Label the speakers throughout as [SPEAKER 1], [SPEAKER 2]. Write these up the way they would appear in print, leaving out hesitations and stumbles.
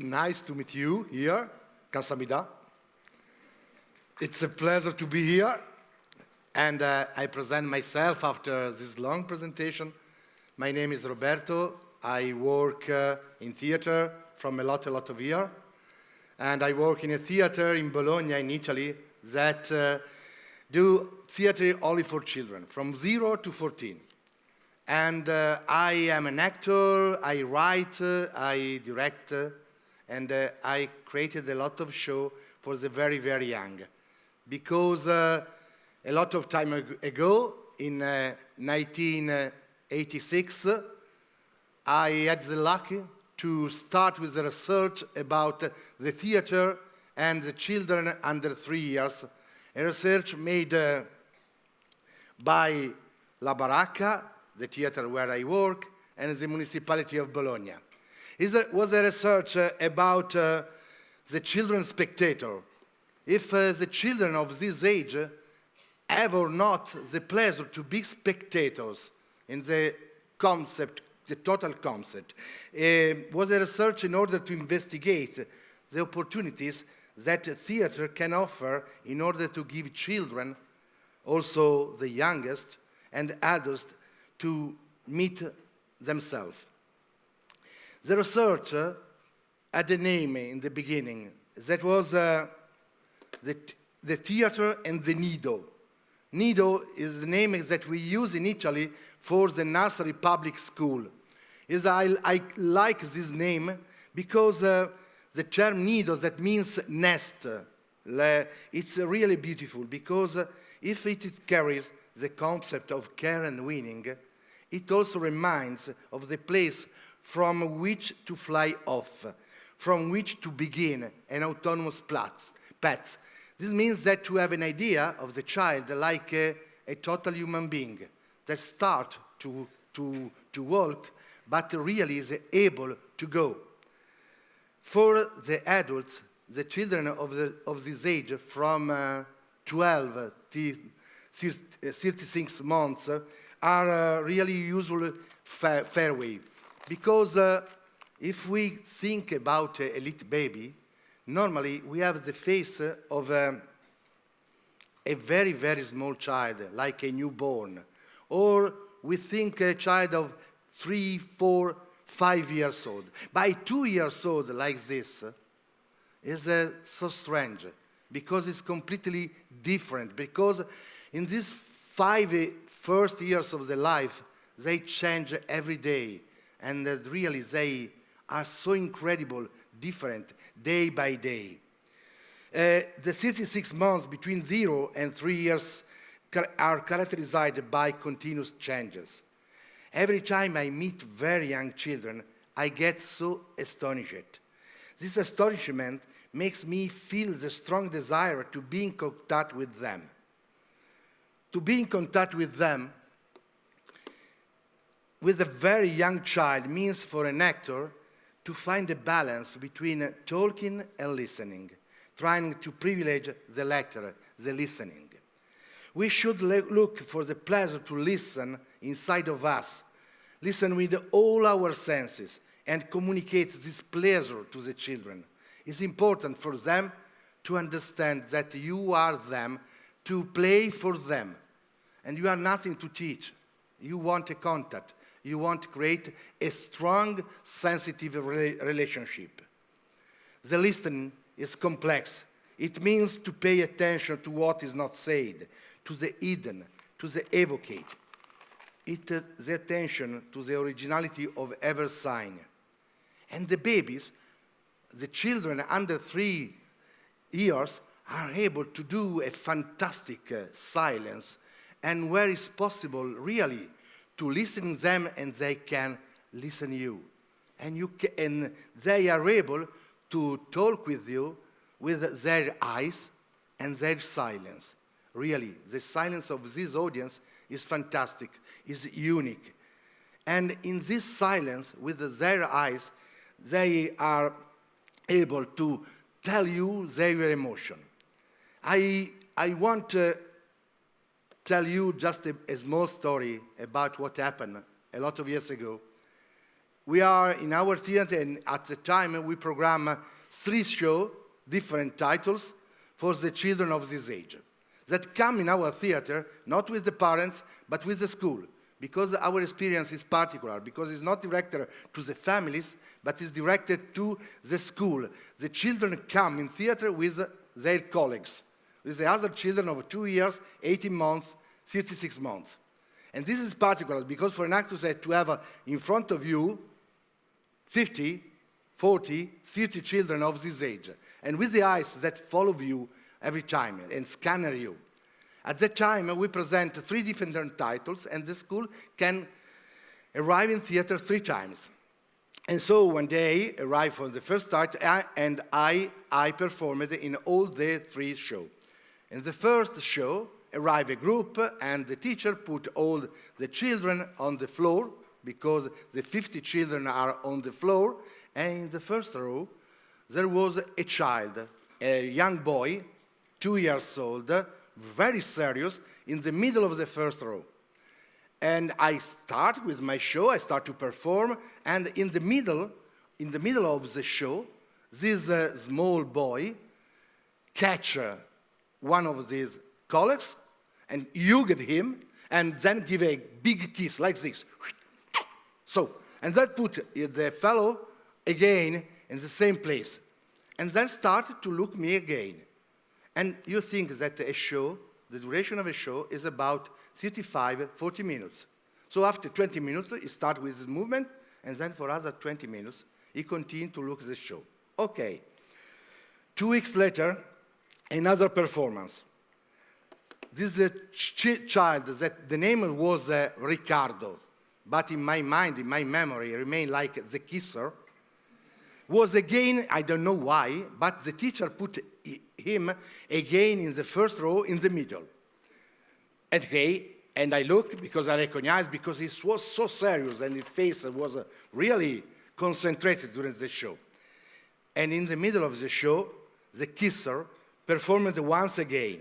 [SPEAKER 1] Nice to meet you here, 감사합니다. It's a pleasure to be here, and I present myself after this long presentation. My name is Roberto. I work in theater from a lot of years, and I work in a theater in Bologna, in Italy, that do theater only for children, from 0 to 14. And I am an actor, I write, I direct, and I created a lot of shows for the very, very young. Because a lot of time ago, in 1986, I had the luck to start with the research about the theater and the children under 3 years, a research made by La Baracca, the theater where I work, and the municipality of Bologna. It was a research about the children spectator. If the children of this age have or not the pleasure to be spectators in the concept, the total concept. Was a research in order to investigate the opportunities that theater can offer in order to give children, also the youngest, and adults to meet themselves. The research had a name in the beginning. That was the theater and the nido. Nido is the name that we use in Italy for the nursery public school. I like this name because the term nido, that means nest. It's really beautiful because if it carries the concept of care and winning, it also reminds of the place from which to fly off, from which to begin an autonomous path. This means that to have an idea of the child like a total human being that starts to walk, but really is able to go. For the adults, the children of this age from 12 to 36 months are really usually fairway. Because if we think about a little baby, normally we have the face of a very, very small child, like a newborn. Or we think a child of 3, 4, 5 years old. By 2 years old, like this, is so strange, because it's completely different. Because in these 5 first years of their life, they change every day. And really, they are so incredible, different, day by day. The 36 months between 0 and 3 years are characterized by continuous changes. Every time I meet very young children, I get so astonished. This astonishment makes me feel the strong desire to be in contact with them. To be in contact with them with a very young child means for an actor to find a balance between talking and listening, trying to privilege the latter, the listening. We should look for the pleasure to listen inside of us, listen with all our senses, and communicate this pleasure to the children. It's important for them to understand that you are them, to play for them, and you are nothing to teach. You want a contact. You want to create a strong, sensitive relationship. The listening is complex. It means to pay attention to what is not said, to the hidden, to the evocate. The attention to the originality of every sign. And the babies, the children under 3 years, are able to do a fantastic silence, and where is possible, really, to listen to them, and they can listen to you. And they are able to talk with you with their eyes and their silence. Really, the silence of this audience is fantastic, is unique. And in this silence, with their eyes, they are able to tell you their emotion. I want to tell you just a small story about what happened a lot of years ago We are in our theater, and at the time we program 3 shows, different titles, for the children of this age, that come in our theater, not with the parents, but with the school, because our experience is particular, because it's not directed to the families, but it's directed to the school. The children come in theater with their colleagues, with the other children of 2 years, 18 months, 36 months. And this is particular, because for an actor to have in front of you 50, 40, 30 children of this age, and with the eyes that follow you every time and scan you. At that time, we present 3 different titles, and the school can arrive in theater 3 times. And so one day, arrived for the first title, and I performed in all the 3 shows. In the first show, arrived a group, and the teacher put all the children on the floor, because the 50 children are on the floor, and in the first row, there was a child, a young boy, 2 years old, very serious, in the middle of the first row. And I start with my show, I start to perform, and in the middle of the show, this small boy catch one of these colleagues and hugged him, and then give a big kiss like this. So, and that put the fellow again in the same place, and then started to look me again. And you think that a show, the duration of a show is about 35, 40 minutes. So after 20 minutes, he starts with his movement, and then for other 20 minutes, he continued to look at the show. Okay. 2 weeks later, another performance. This is a child that the name was Ricardo, but in my mind, in my memory, remained like the kisser. Was again, I don't know why, but the teacher put him again in the first row in the middle. And I look, because I recognized, because he was so serious and his face was really concentrated during the show. And in the middle of the show, the kisser performed once again.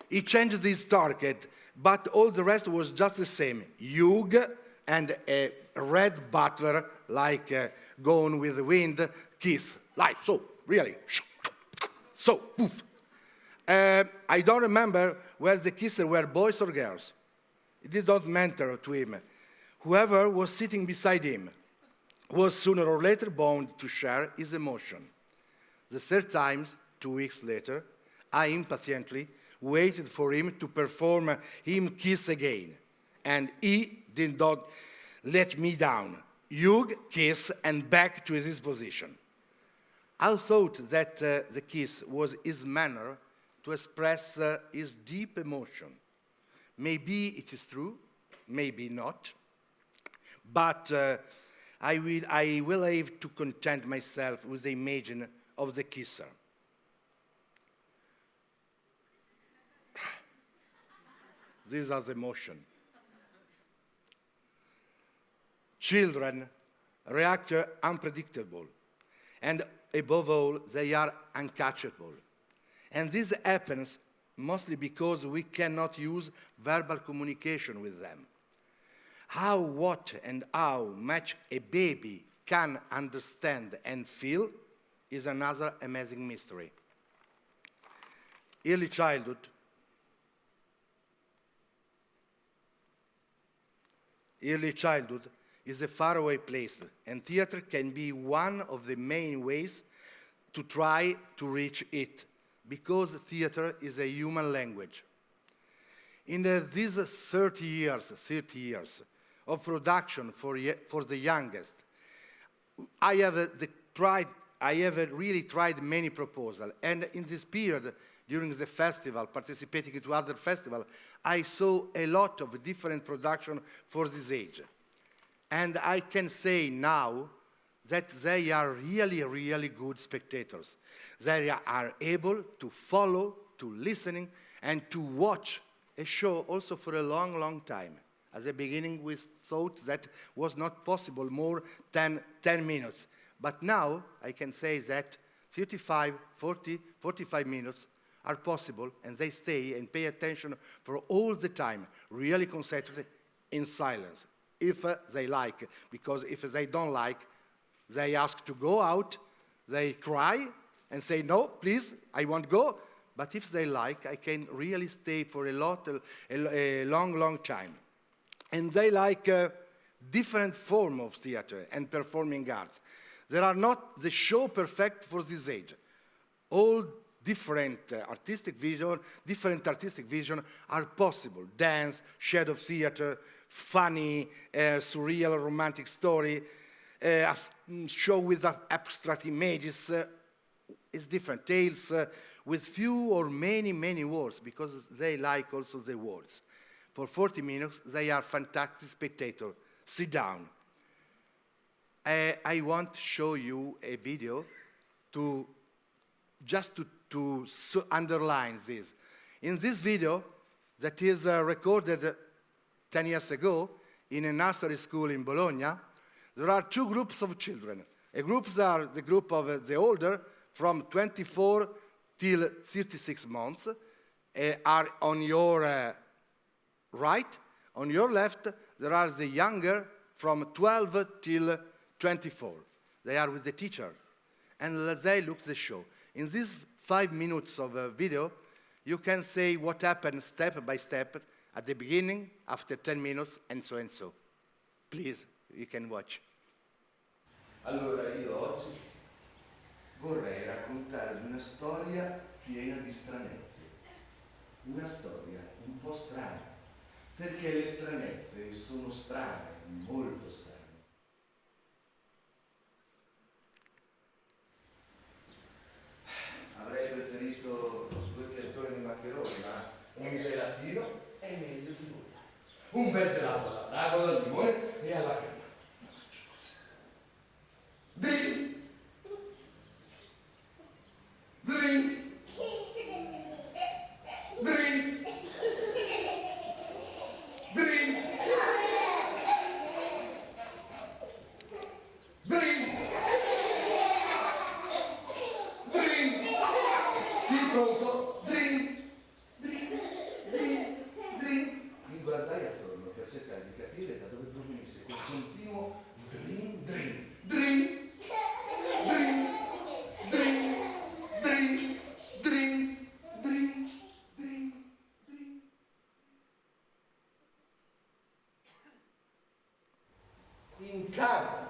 [SPEAKER 1] He changed his target, but all the rest was just the same. Hugh and a red butler, like Gone with the Wind, kiss. Like so, really. So, poof. I don't remember whether the kissers were boys or girls. It did not matter to him. Whoever was sitting beside him was sooner or later bound to share his emotion. The third time, 2 weeks later, I impatiently waited for him to perform him kiss again. And he did not let me down. Hug, kiss, and back to his position. I thought that the kiss was his manner to express his deep emotion. Maybe it is true, maybe not, but I will have to content myself with the image of the kisser. These are the emotions. Children react unpredictable, and above all, they are uncatchable. And this happens mostly because we cannot use verbal communication with them. How, what, and how much a baby can understand and feel is another amazing mystery. Early childhood is a faraway place, and theater can be one of the main ways to try to reach it, because theater is a human language. In these 30 years of production for the youngest, I have really tried many proposals, and in this period, during the festival, participating into other festivals, I saw a lot of different production for this age. And I can say now that they are really, really good spectators. They are able to follow, to listening, and to watch a show also for a long, long time. At the beginning, we thought that was not possible more than 10 minutes. But now, I can say that 35, 40, 45 minutes are possible, and they stay and pay attention for all the time, really concentrated in silence. if they like, because if they don't like, they ask to go out, they cry and say, no, please, I won't go. But if they like, I can really stay for a long time. And they like different form of theater and performing arts. There are not the show perfect for this age. All different artistic vision are possible. Dance, shadow theater, funny, surreal, romantic story, a show with abstract images, is different. Tales with few or many words, because they like also the words. For 40 minutes, they are fantastic spectators. Sit down. I want to show you a video to underline this. In this video, that is recorded 10 years ago in a nursery school in Bologna, there are two groups of children. A group are the group of the older, from 24 till 36 months, are on your right. On your left, there are the younger, from 12 till 24. They are with the teacher, and they look at the show. In these 5 minutes of video, you can say what happened step by step, at the beginning, after 10 minutes, and so and so. Please, you can watch.
[SPEAKER 2] Allora, io oggi vorrei raccontarvi una storia piena di stranezze. Una storia un po' strana, perché le stranezze sono strane, molto strane. Avrei preferito 2 piattoni di maccheroni, ma un gelatino è meglio di nulla. Un bel gelato alla fragola, al limone e alla crema. Drink! Drink! Drink! Drink! Drink! Drink! Sì, pronto? Drink! Drink! Drink! Drink! Mi guardai attorno per cercare di capire da dove provenisse quel continuo drink, drink, drink! Drink! Drink! Drink! Drink! Drink! Drink! Drink! In camion!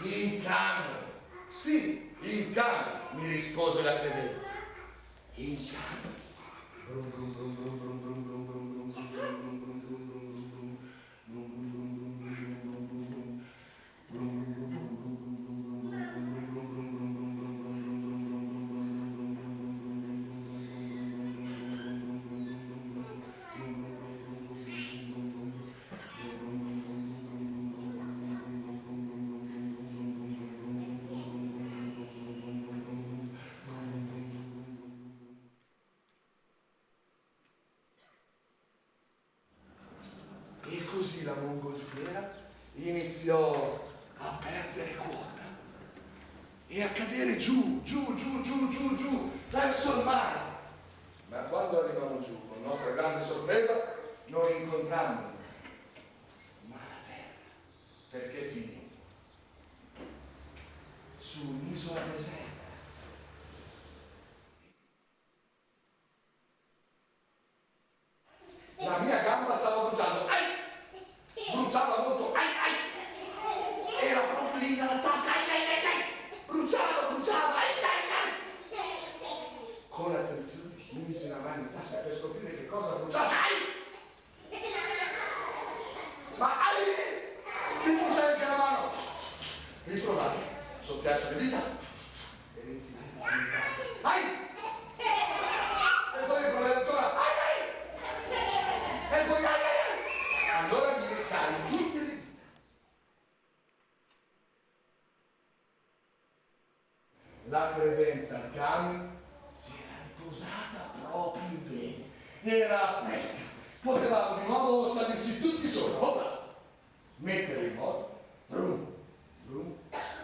[SPEAKER 2] In camion! Sì, in camion! Mi rispose la credenza. In camion! Brum brum brum brum brum brum brum brum brum brum brum E così la mongolfiera iniziò a perdere quota e a cadere giù, verso il mare. Ma quando arrivammo giù, con nostra grande sorpresa, non incontrammo ma la terra, perché finì su un'isola deserta. La mia gamba stava bruciando, bruciava molto, era proprio lì dalla tasca, bruciava, Con attenzione misi una mano in tasca per scoprire che cosa bruciava, ma che bruciava anche la mano? Riprovate, soffiare sulle dita e rinfilare la mano in tasca, e poi con l'ancora, e poi allora mi leccai tutte le dita. La credenza al camion si era riposata proprio bene, era fresca, potevamo di nuovo salirci tutti sopra, mettere in moto, brum, brum,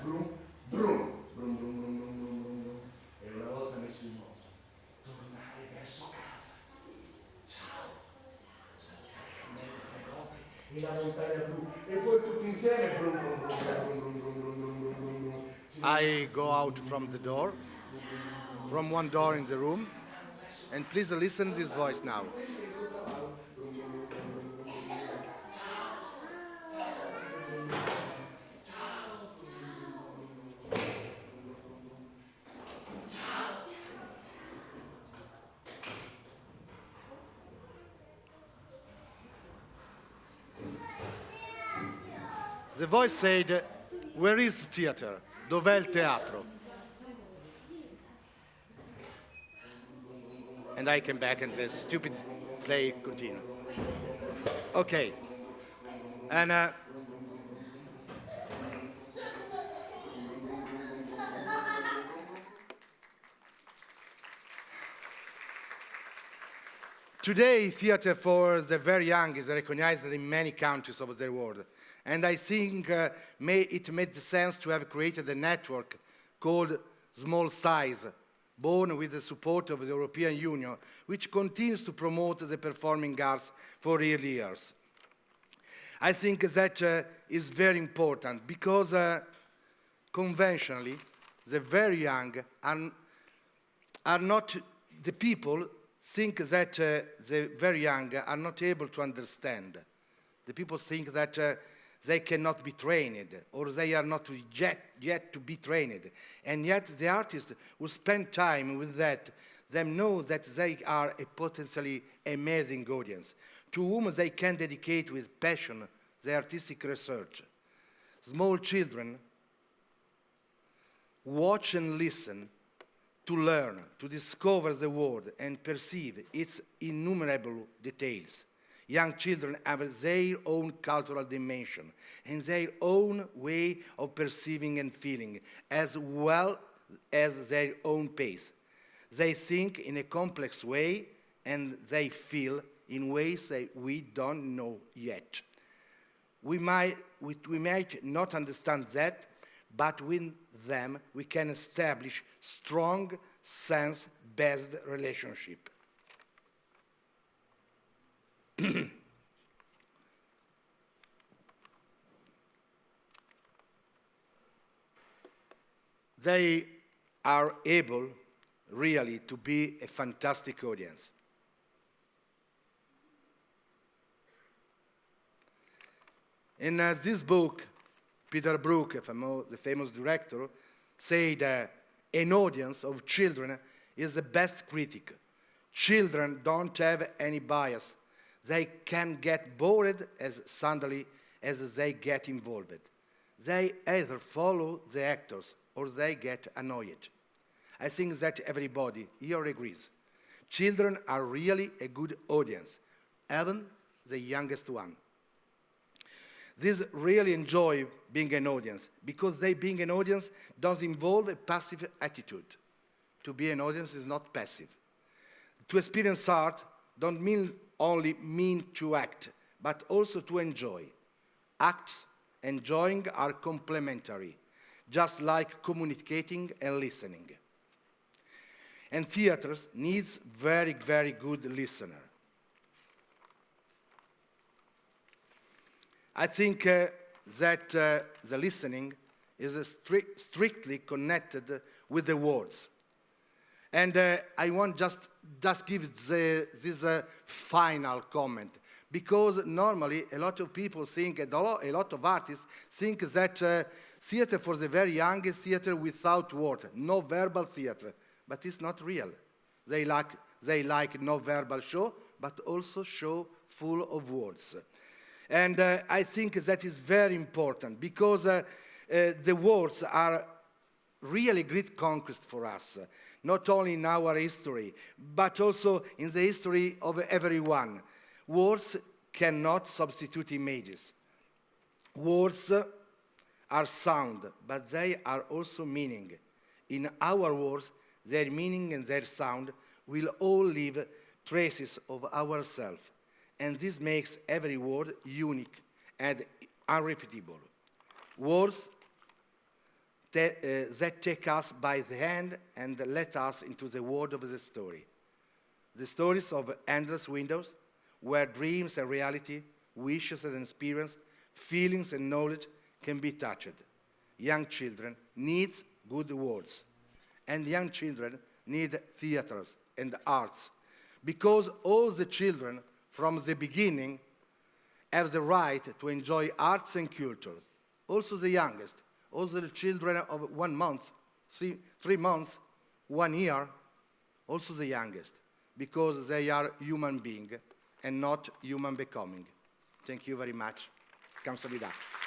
[SPEAKER 2] brum, brum, brum, brum, brum, brum, brum, brum, e una volta messo in moto, tornare verso casa. Ciao. e la montagna blu, e poi tutti insieme brum, brum, brum, brum, brum, brum, brum, brum, brum, brum.
[SPEAKER 1] I go out from the door, from one door in the room, and please listen to this voice now. The voice said, "Where is theater? Dov'è il teatro?" And I came back and the stupid play continued. Okay. And today, theater for the very young is recognized in many countries of the world. And I think it made sense to have created a network called Small Size, born with the support of the European Union, which continues to promote the performing arts for early years. I think that is very important because conventionally, the very young are not, the people think that the very young are not able to understand. The people think that they cannot be trained, or they are not yet to be trained. And yet the artists who spend time with that, them know that they are a potentially amazing audience, to whom they can dedicate with passion their artistic research. Small children watch and listen to learn, to discover the world and perceive its innumerable details. Young children have their own cultural dimension and their own way of perceiving and feeling, as well as their own pace. They think in a complex way, and they feel in ways that we don't know yet. We might not understand that, but with them we can establish strong, sense-based relationship. They are able really to be a fantastic audience. In this book, Peter Brook, the famous director, said an audience of children is the best critic. Children don't have any bias. They can get bored as suddenly as they get involved. They either follow the actors or they get annoyed. I think that everybody here agrees. Children are really a good audience, even the youngest one. These really enjoy being an audience because being an audience does involve a passive attitude. To be an audience is not passive. To experience art don't only mean to act, but also to enjoy. Acts enjoying are complementary, just like communicating and listening. And theaters needs very, very good listener. I think that the listening is strictly connected with the words. And I want just give this final comment, because normally a lot of people think, and a lot of artists think that theater for the very young is theater without words, no verbal theater, but it's not real. They like no verbal show, but also show full of words. And I think that is very important because the words are really great conquest for us, not only in our history, but also in the history of everyone. Words cannot substitute images. Words are sound, but they are also meaning. In our words, their meaning and their sound will all leave traces of ourselves. And this makes every word unique and unrepeatable. Words that take us by the hand and let us into the world of the story. The stories of endless windows, where dreams and reality wishes and experience, feelings and knowledge can be touched. Young children need good words, and young children need theaters and arts, because all the children from the beginning have the right to enjoy arts and culture. Also the youngest, also the children of 1 month, 3 months, 1 year, also the youngest, because they are human beings and not human becoming. Thank you very much. Kamsahamnida.